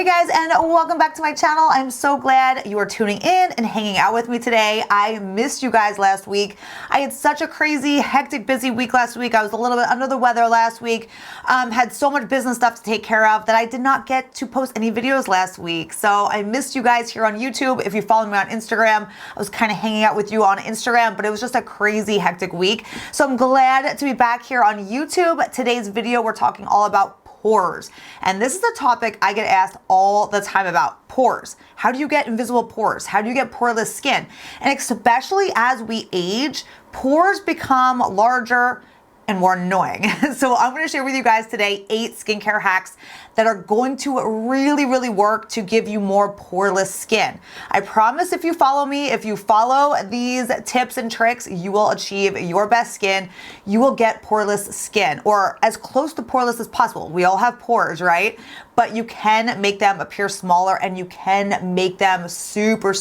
Hey guys, and welcome back to my channel. I'm so glad you are tuning in and hanging out with me today. I missed you guys last week. I had such a crazy, hectic, busy week last week. I was a little bit under the weather last week. Had so much business stuff to take care of that I did not get to post any videos last week. So I missed you guys here on YouTube. If you follow me on Instagram, I was kind of hanging out with you on Instagram, but it was just a crazy, hectic week. So I'm glad to be back here on YouTube. Today's video, we're talking all about pores. And this is a topic I get asked all the time about: pores. How do you get invisible pores? How do you get poreless skin? And especially as we age, pores become larger and more annoying. So I'm going to share with you guys today 8 skincare hacks that are going to really work to give you more poreless skin. I promise if you follow me, if you follow these tips and tricks, you will achieve your best skin. You will get poreless skin, or as close to poreless as possible. We all have pores, right? But you can make them appear smaller and you can make them super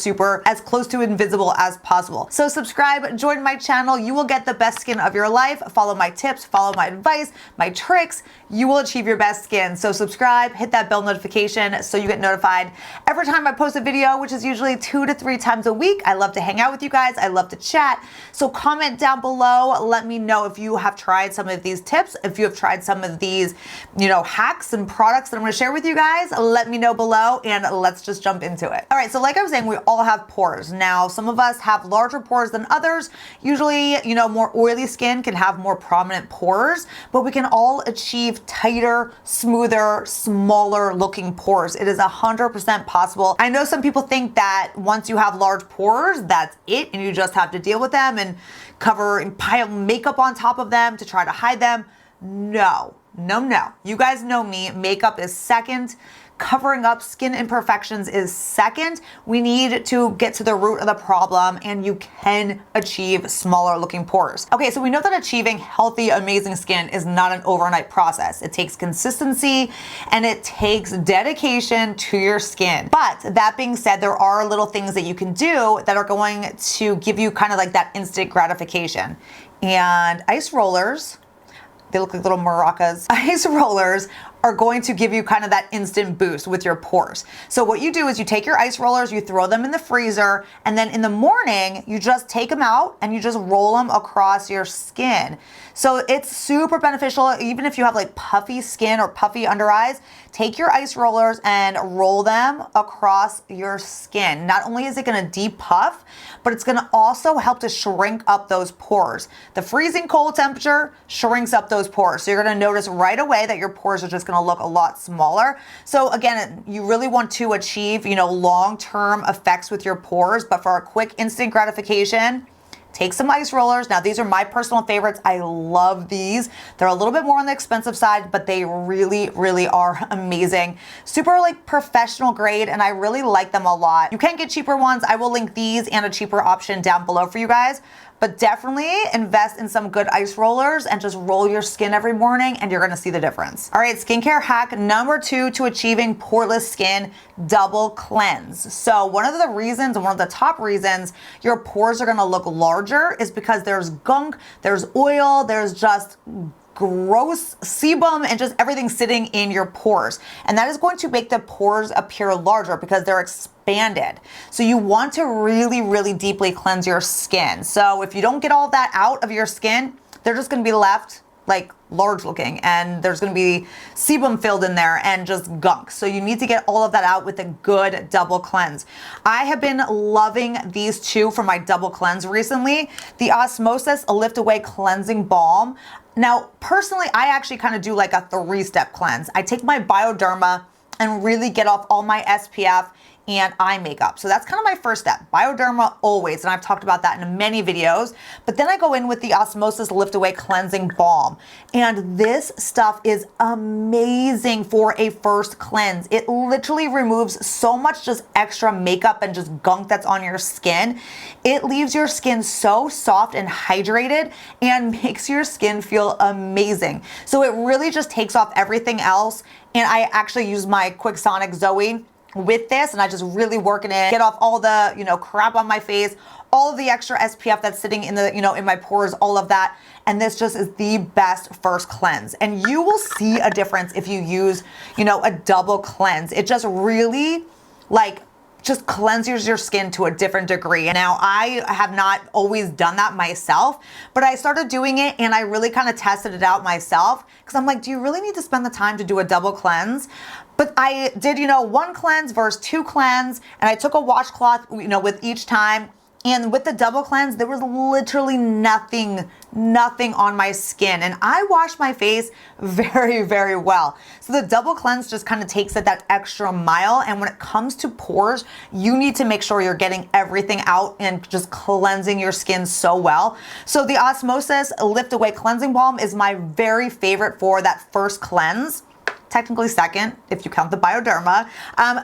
as close to invisible as possible. So subscribe, join my channel. You will get the best skin of your life. Follow my tips, follow my advice, my tricks. You will achieve your best skin. So subscribe, hit that bell notification so you get notified every time I post a video, which is usually 2 to 3 times a week. I love to hang out with you guys. I love to chat. So comment down below. Let me know if you have tried some of these tips, if you have tried some of these, hacks and products that I'm going to share with you guys. Let me know below and let's just jump into it. All right, so like I was saying, we all have pores. Now, some of us have larger pores than others. Usually, more oily skin can have more prominent pores, but we can all achieve tighter, smoother, smaller looking pores. It is 100% possible. I know some people think that once you have large pores, that's it, and you just have to deal with them and cover and pile makeup on top of them to try to hide them. No. You guys know me. Makeup is second. Covering up skin imperfections is second. We need to get to the root of the problem, and you can achieve smaller looking pores. Okay, so we know that achieving healthy, amazing skin is not an overnight process. It takes consistency and it takes dedication to your skin. But that being said, there are little things that you can do that are going to give you kind of like that instant gratification. And ice rollers, they look like little maracas. Ice rollers are going to give you kind of that instant boost with your pores. So what you do is you take your ice rollers, you throw them in the freezer, and then in the morning, you just take them out and you just roll them across your skin. So it's super beneficial, even if you have like puffy skin or puffy under eyes. Take your ice rollers and roll them across your skin. Not only is it gonna depuff, but it's gonna also help to shrink up those pores. The freezing cold temperature shrinks up those pores. So you're gonna notice right away that your pores are just gonna look a lot smaller. So again, you really want to achieve, long-term effects with your pores, but for a quick instant gratification, take some ice rollers. Now, these are my personal favorites. I love these. They're a little bit more on the expensive side, but they really are amazing. Super professional grade, and I really like them a lot. You can get cheaper ones. I will link these and a cheaper option down below for you guys. But definitely invest in some good ice rollers and just roll your skin every morning and you're gonna see the difference. All right, skincare hack number 2 to achieving poreless skin: double cleanse. So one of the reasons, and one of the top reasons your pores are gonna look larger is because there's gunk, there's oil, there's just gross sebum and just everything sitting in your pores. And that is going to make the pores appear larger because they're expanded. So you want to really deeply cleanse your skin. So if you don't get all that out of your skin, they're just going to be left large looking, and there's going to be sebum filled in there and just gunk. So you need to get all of that out with a good double cleanse. I have been loving these two for my double cleanse recently. The Osmosis Lift Away Cleansing Balm. Now, personally, I actually kind of do like a 3-step cleanse. I take my Bioderma and really get off all my SPF and eye makeup. So that's kind of my first step. Bioderma always, and I've talked about that in many videos. But then I go in with the Osmosis Lift Away Cleansing Balm. And this stuff is amazing for a first cleanse. It literally removes so much just extra makeup and just gunk that's on your skin. It leaves your skin so soft and hydrated and makes your skin feel amazing. So it really just takes off everything else. And I actually use my Quick Sonic Zoe with this, and I just really work in it, get off all the, crap on my face, all of the extra SPF that's sitting in the, in my pores, all of that. And this just is the best first cleanse. And you will see a difference if you use, a double cleanse. It just really just cleanses your skin to a different degree. And now I have not always done that myself, but I started doing it and I really kind of tested it out myself because I'm like, do you really need to spend the time to do a double cleanse? But I did, one cleanse versus two cleanse, and I took a washcloth, with each time. And with the double cleanse, there was literally nothing on my skin. And I wash my face very, very well. So the double cleanse just kind of takes it that extra mile. And when it comes to pores, you need to make sure you're getting everything out and just cleansing your skin so well. So the Osmosis Lift Away Cleansing Balm is my very favorite for that first cleanse. Technically second, if you count the Bioderma.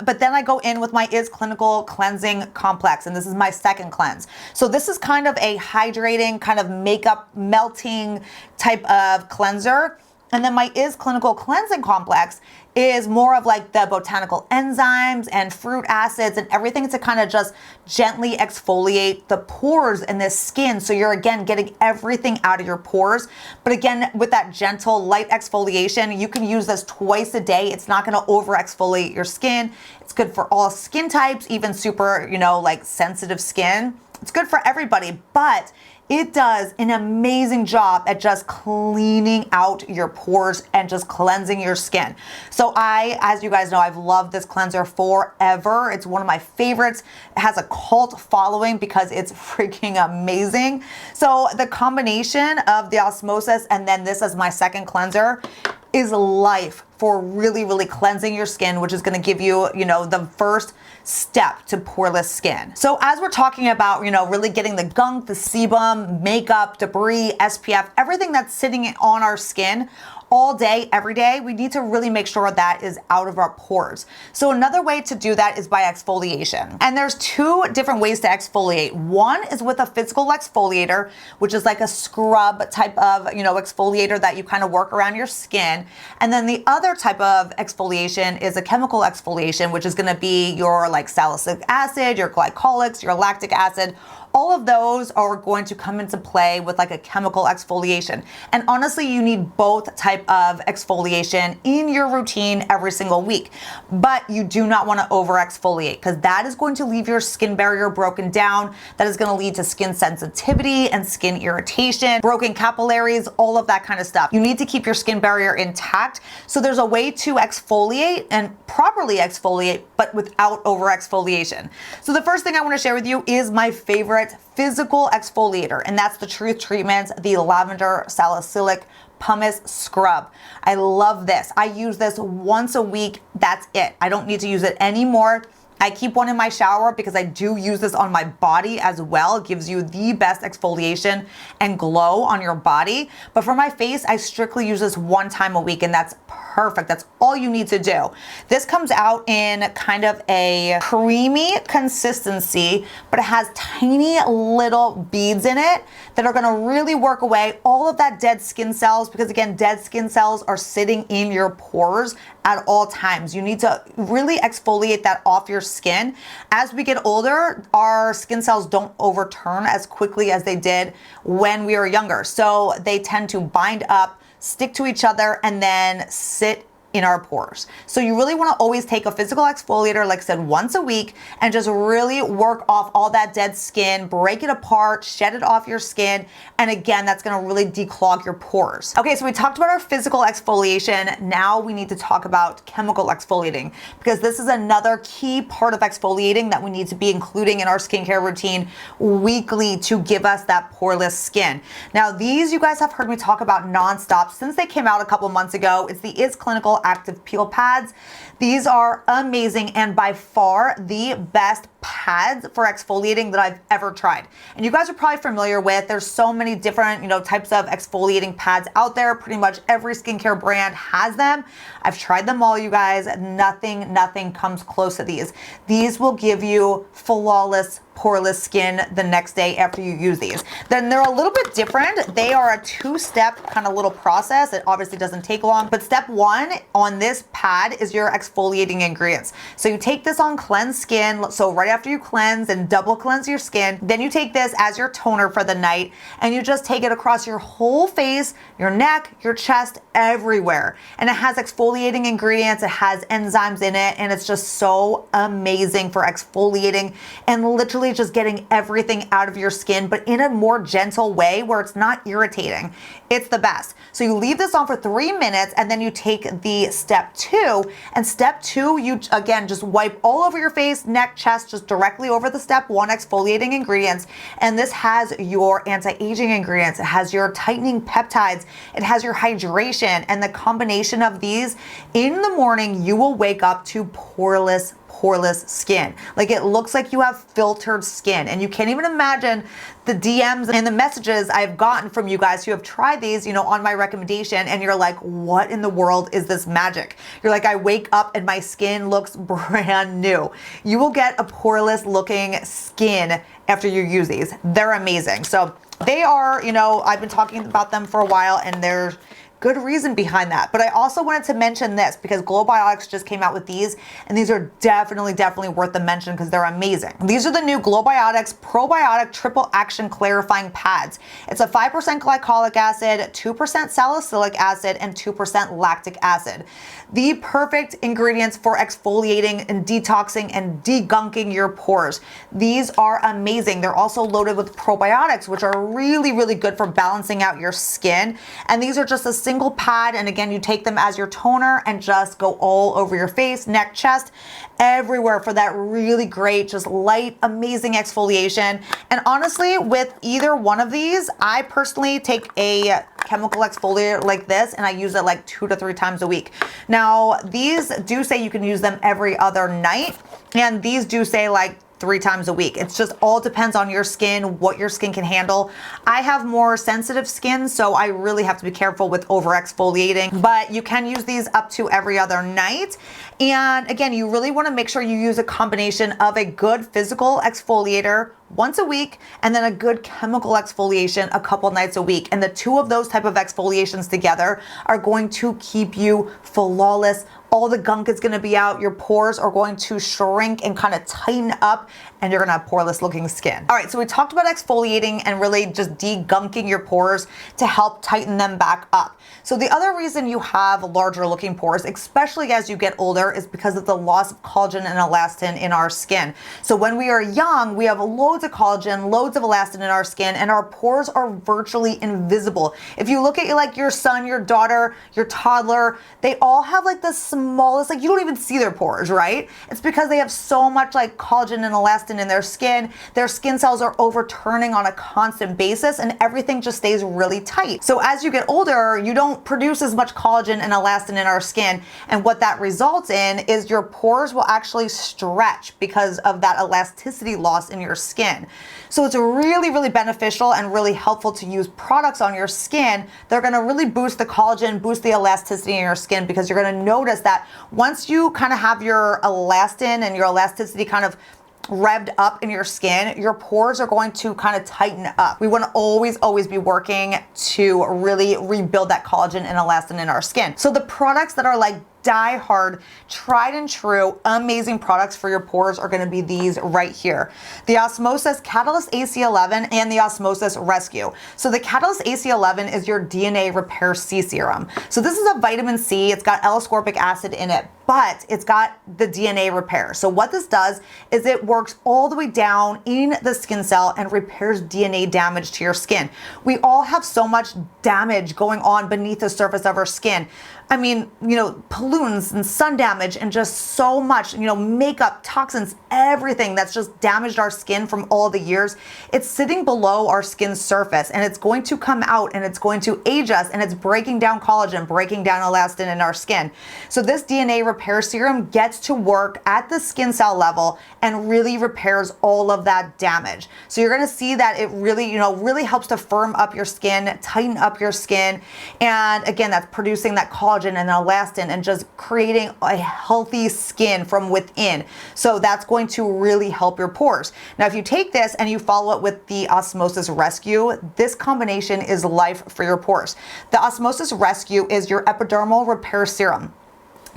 But then I go in with my Is Clinical Cleansing Complex, and this is my second cleanse. So this is kind of a hydrating, kind of makeup melting type of cleanser. And then my Is Clinical Cleansing Complex is more of like the botanical enzymes and fruit acids and everything to kind of just gently exfoliate the pores in this skin. So you're again getting everything out of your pores. But again, with that gentle light exfoliation, you can use this twice a day. It's not going to over exfoliate your skin. It's good for all skin types, even super, sensitive skin. It's good for everybody, but it does an amazing job at just cleaning out your pores and just cleansing your skin. So as you guys know, I've loved this cleanser forever. It's one of my favorites. It has a cult following because it's freaking amazing. So the combination of the Osmosis and then this as my second cleanser is life for really, really cleansing your skin, which is going to give you, the first step to poreless skin. So as we're talking about, really getting the gunk, the sebum, makeup, debris, SPF, everything that's sitting on our skin all day, every day, we need to really make sure that is out of our pores. So another way to do that is by exfoliation. And there's two different ways to exfoliate. One is with a physical exfoliator, which is like a scrub type of, exfoliator that you kind of work around your skin. And then the other type of exfoliation is a chemical exfoliation, which is going to be your salicylic acid, your glycolics, your lactic acid. All of those are going to come into play with a chemical exfoliation. And honestly, you need both type of exfoliation in your routine every single week. But you do not want to over exfoliate because that is going to leave your skin barrier broken down. That is going to lead to skin sensitivity and skin irritation, broken capillaries, all of that kind of stuff. You need to keep your skin barrier intact. So there's a way to exfoliate and properly exfoliate, but without over exfoliation. So the first thing I want to share with you is my favorite physical exfoliator, and that's the Truth Treatment's the Lavender Salicylic Pumice Scrub. I love this. I use this once a week. That's it. I don't need to use it anymore. I keep one in my shower because I do use this on my body as well. It gives you the best exfoliation and glow on your body. But for my face, I strictly use this one time a week, and that's perfect. That's all you need to do. This comes out in kind of a creamy consistency, but it has tiny little beads in it that are gonna really work away all of that dead skin cells, because again, dead skin cells are sitting in your pores at all times. You need to really exfoliate that off your skin. As we get older, our skin cells don't overturn as quickly as they did when we were younger. So they tend to bind up, stick to each other, and then sit in our pores. So you really want to always take a physical exfoliator, like I said, once a week, and just really work off all that dead skin, break it apart, shed it off your skin. And again, that's going to really declog your pores. Okay, so we talked about our physical exfoliation. Now we need to talk about chemical exfoliating, because this is another key part of exfoliating that we need to be including in our skincare routine weekly to give us that poreless skin. Now, these you guys have heard me talk about nonstop since they came out a couple months ago. It's the Is Clinical Active Peel Pads. These are amazing and by far the best pads for exfoliating that I've ever tried. And you guys are probably familiar with, there's so many different, types of exfoliating pads out there. Pretty much every skincare brand has them. I've tried them all, you guys. Nothing comes close to these. These will give you flawless, poreless skin the next day after you use these. Then they're a little bit different. They are a two-step kind of little process. It obviously doesn't take long, but step one on this pad is your exfoliating ingredients. So you take this on cleansed skin, so right after you cleanse and double cleanse your skin, then you take this as your toner for the night, and you just take it across your whole face, your neck, your chest, everywhere. And it has exfoliating ingredients, it has enzymes in it, and it's just so amazing for exfoliating and literally just getting everything out of your skin, but in a more gentle way where it's not irritating. It's the best. So you leave this on for 3 minutes, and then you take the step 2. And step 2, you again just wipe all over your face, neck, chest, just directly over the step 1 exfoliating ingredients. And this has your anti-aging ingredients. It has your tightening peptides. It has your hydration, and the combination of these in the morning, you will wake up to poreless skin. Like, it looks like you have filtered skin, and you can't even imagine the DMs and the messages I've gotten from you guys who have tried these, you know, on my recommendation, and you're like, what in the world is this magic? You're like, I wake up and my skin looks brand new. You will get a poreless looking skin after you use these. They're amazing. So they are, you know, I've been talking about them for a while, and they're good reason behind that. But I also wanted to mention this because Globiotix just came out with these, and these are definitely worth the mention because they're amazing. These are the new Globiotix Probiotic Triple Action Clarifying Pads. It's a 5% glycolic acid, 2% salicylic acid, and 2% lactic acid. The perfect ingredients for exfoliating and detoxing and degunking your pores. These are amazing. They're also loaded with probiotics, which are really good for balancing out your skin. And these are just a single pad, and again, you take them as your toner and just go all over your face, neck, chest, everywhere for that really great, just light, amazing exfoliation. And honestly, with either one of these, I personally take a chemical exfoliator like this, and I use it like 2 to 3 times a week. Now, these do say you can use them every other night, and these do say like 3 times a week. It's just all depends on your skin, what your skin can handle. I have more sensitive skin, so I really have to be careful with over exfoliating, but you can use these up to every other night. And again, you really want to make sure you use a combination of a good physical exfoliator once a week, and then a good chemical exfoliation a couple nights a week. And the two of those type of exfoliations together are going to keep you flawless. All the gunk is going to be out. Your pores are going to shrink and kind of tighten up, and you're going to have poreless looking skin. All right, so we talked about exfoliating and really just degunking your pores to help tighten them back up. So the other reason you have larger looking pores, especially as you get older, is because of the loss of collagen and elastin in our skin. So when we are young, we have loads of collagen, loads of elastin in our skin, and our pores are virtually invisible. If you look at like your son, your daughter, your toddler, they all have like the smallest, like you don't even see their pores, right? It's because they have so much like collagen and elastin in their skin. Their skin cells are overturning on a constant basis, and everything just stays really tight. So as you get older, you don't produce as much collagen and elastin in our skin, and what that results in is your pores will actually stretch because of that elasticity loss in your skin. So it's really beneficial and really helpful to use products on your skin. They're going to really boost the collagen, boost the elasticity in your skin, because you're going to notice that once you kind of have your elastin and your elasticity kind of revved up in your skin, your pores are going to kind of tighten up. We want to always be working to really rebuild that collagen and elastin in our skin. So the products that are like die hard, tried and true, amazing products for your pores are going to be these right here. The Osmosis Catalyst AC11 and the Osmosis Rescue. So the Catalyst AC11 is your DNA Repair C Serum. So this is a vitamin C. It's got L-ascorbic acid in it, but it's got the DNA repair. So what this does is it works all the way down in the skin cell and repairs DNA damage to your skin. We all have so much damage going on beneath the surface of our skin. I mean, you know, pollutants and sun damage and just so much, you know, makeup, toxins, everything that's just damaged our skin from all the years. It's sitting below our skin's surface, and it's going to come out, and it's going to age us, and it's breaking down collagen, breaking down elastin in our skin. So this DNA Repair Serum gets to work at the skin cell level and really repairs all of that damage. So you're going to see that it really, you know, really helps to firm up your skin, tighten up your skin. And again, that's producing that collagen and elastin and just creating a healthy skin from within. So that's going to really help your pores. Now, if you take this and you follow it with the Osmosis Rescue, this combination is life for your pores. The Osmosis Rescue is your epidermal repair serum.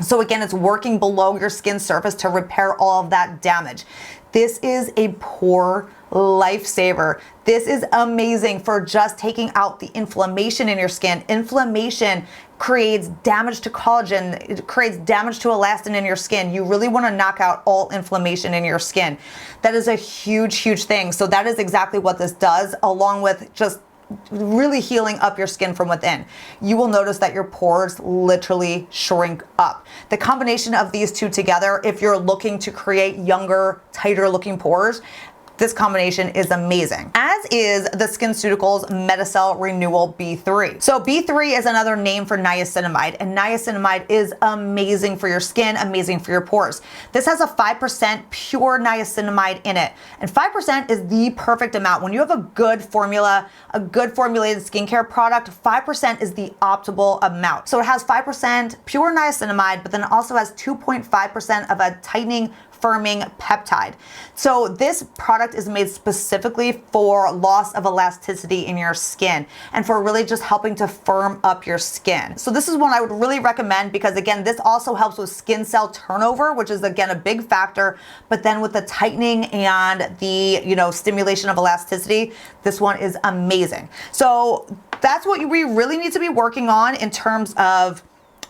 So again, it's working below your skin surface to repair all of that damage. This is a pore lifesaver. This is amazing for just taking out the inflammation in your skin. Inflammation creates damage to collagen. It creates damage to elastin in your skin. You really want to knock out all inflammation in your skin. That is a huge, huge thing. So that is exactly what this does, along with just really healing up your skin from within. You will notice that your pores literally shrink up. The combination of these two together, if you're looking to create younger, tighter looking pores, this combination is amazing, as is the SkinCeuticals Metacell Renewal B3. So B3 is another name for niacinamide, and niacinamide is amazing for your skin, amazing for your pores. This has a 5% pure niacinamide in it, and 5% is the perfect amount. When you have a good formula, a good formulated skincare product, 5% is the optimal amount. So it has 5% pure niacinamide, but then it also has 2.5% of a tightening firming peptide. So this product is made specifically for loss of elasticity in your skin and for really just helping to firm up your skin. So this is one I would really recommend because again, this also helps with skin cell turnover, which is again a big factor, but then with the tightening and the, stimulation of elasticity, this one is amazing. So that's what we really need to be working on in terms of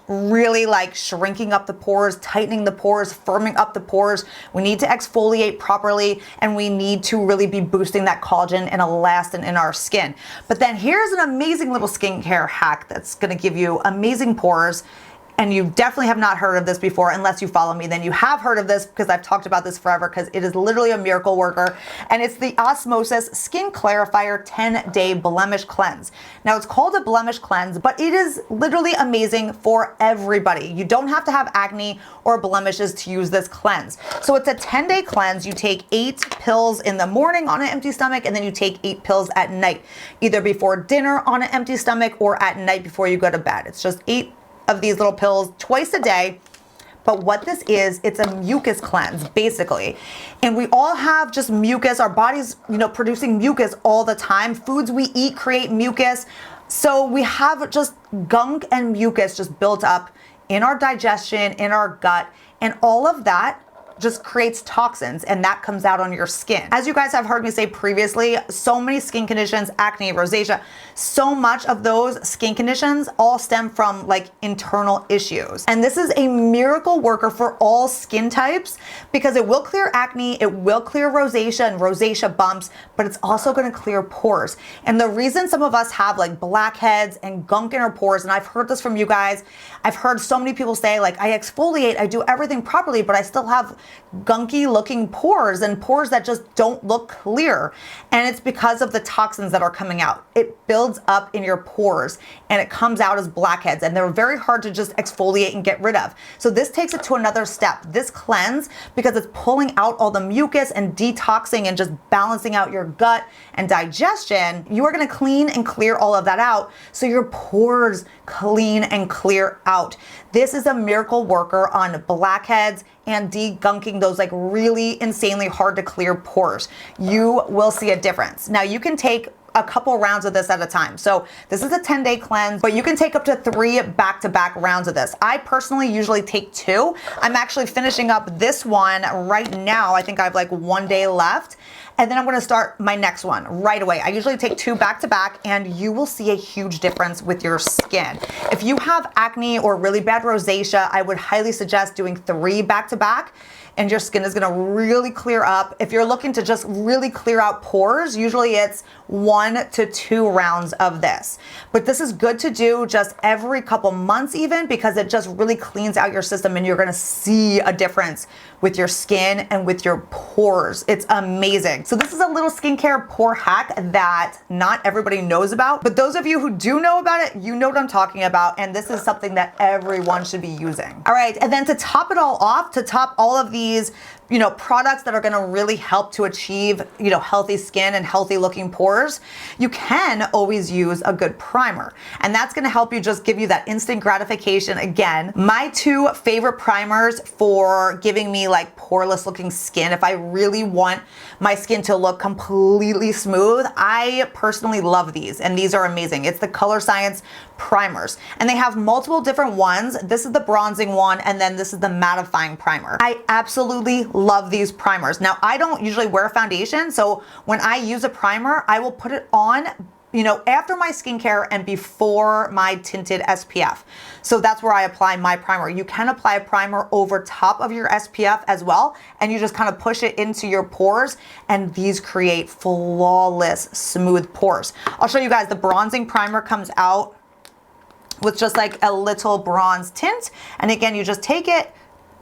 really like shrinking up the pores, tightening the pores, firming up the pores. We need to exfoliate properly, and we need to really be boosting that collagen and elastin in our skin. But then here's an amazing little skincare hack that's gonna give you amazing pores. And you definitely have not heard of this before. Unless you follow me, then you have heard of this because I've talked about this forever, because it is literally a miracle worker. And it's the Osmosis Skin Clarifier 10-Day Blemish Cleanse. Now it's called a blemish cleanse, but it is literally amazing for everybody. You don't have to have acne or blemishes to use this cleanse. So it's a 10-day cleanse. You take 8 pills in the morning on an empty stomach, and then you take 8 pills at night, either before dinner on an empty stomach or at night before you go to bed. It's just 8 of these little pills twice a day. But what this is, it's a mucus cleanse basically. And we all have just mucus, our body's, producing mucus all the time. Foods we eat create mucus. So we have just gunk and mucus just built up in our digestion, in our gut, and all of that just creates toxins, and that comes out on your skin. As you guys have heard me say previously, so many skin conditions, acne, rosacea, so much of those skin conditions all stem from like internal issues. And this is a miracle worker for all skin types because it will clear acne, it will clear rosacea and rosacea bumps, but it's also gonna clear pores. And the reason some of us have like blackheads and gunk in our pores, and I've heard this from you guys, I've heard so many people say like, I exfoliate, I do everything properly, but I still have gunky looking pores and pores that just don't look clear. And it's because of the toxins that are coming out. It builds up in your pores and it comes out as blackheads, and they're very hard to just exfoliate and get rid of. So this takes it to another step. This cleanse, because it's pulling out all the mucus and detoxing and just balancing out your gut and digestion, you are going to clean and clear all of that out so your pores clean and clear out. This is a miracle worker on blackheads and degunking those like really insanely hard to clear pores. You will see a difference. Now you can take a couple rounds of this at a time. So this is a 10-day cleanse, but you can take up to 3 back-to-back rounds of this. I personally usually take 2. I'm actually finishing up this one right now. I think I have like 1 day left. And then I'm gonna start my next one right away. I usually take 2 back-to-back, and you will see a huge difference with your skin. If you have acne or really bad rosacea, I would highly suggest doing 3 back-to-back, and your skin is gonna really clear up. If you're looking to just really clear out pores, usually it's 1 to 2 rounds of this. But this is good to do just every couple months even, because it just really cleans out your system, and you're gonna see a difference with your skin and with your pores. It's amazing. So this is a little skincare pore hack that not everybody knows about, but those of you who do know about it, you know what I'm talking about, and this is something that everyone should be using. All right, and then to top it all off, to top all of these products that are gonna really help to achieve, healthy skin and healthy looking pores, you can always use a good primer. And that's gonna help you just give you that instant gratification. Again, my 2 favorite primers for giving me like poreless looking skin, if I really want my skin to look completely smooth, I personally love these, and these are amazing. It's the Color Science primers, and they have multiple different ones. This is the bronzing one, and then this is the mattifying primer. I absolutely love these primers. Now, I don't usually wear foundation, so when I use a primer, I will put it on, you know, after my skincare and before my tinted SPF. So that's where I apply my primer. You can apply a primer over top of your SPF as well, and you just kind of push it into your pores, and these create flawless, smooth pores. I'll show you guys, the bronzing primer comes out with just like a little bronze tint. And again, you just take it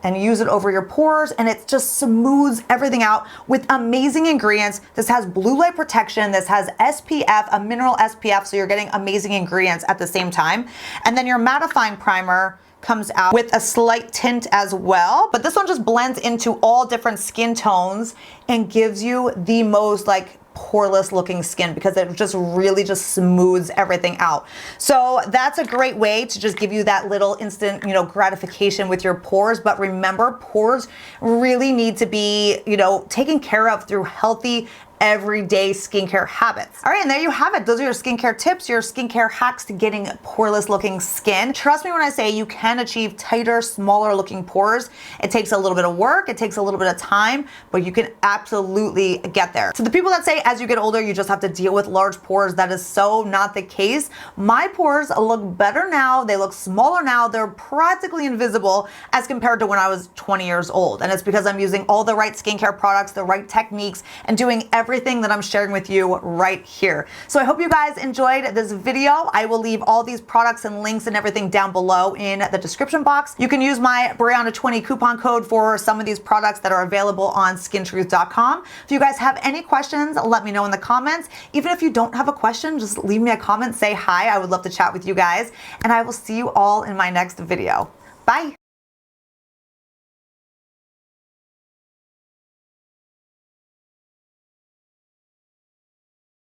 and use it over your pores, and it just smooths everything out with amazing ingredients. This has blue light protection, this has SPF, a mineral SPF, so you're getting amazing ingredients at the same time. And then your mattifying primer comes out with a slight tint as well, but this one just blends into all different skin tones and gives you the most like poreless looking skin, because it just really just smooths everything out. So that's a great way to just give you that little instant, you know, gratification with your pores. But remember, pores really need to be, you know, taken care of through healthy everyday skincare habits. All right, and there you have it. Those are your skincare tips, your skincare hacks to getting poreless looking skin. Trust me when I say you can achieve tighter, smaller looking pores. It takes a little bit of work, it takes a little bit of time, but you can absolutely get there. So the people that say as you get older, you just have to deal with large pores, that is so not the case. My pores look better now, they look smaller now, they're practically invisible as compared to when I was 20 years old. And it's because I'm using all the right skincare products, the right techniques, and doing everything that I'm sharing with you right here. So I hope you guys enjoyed this video. I will leave all these products and links and everything down below in the description box. You can use my Brianna20 coupon code for some of these products that are available on skintruth.com. If you guys have any questions, let me know in the comments. Even if you don't have a question, just leave me a comment, say hi. I would love to chat with you guys, and I will see you all in my next video. Bye.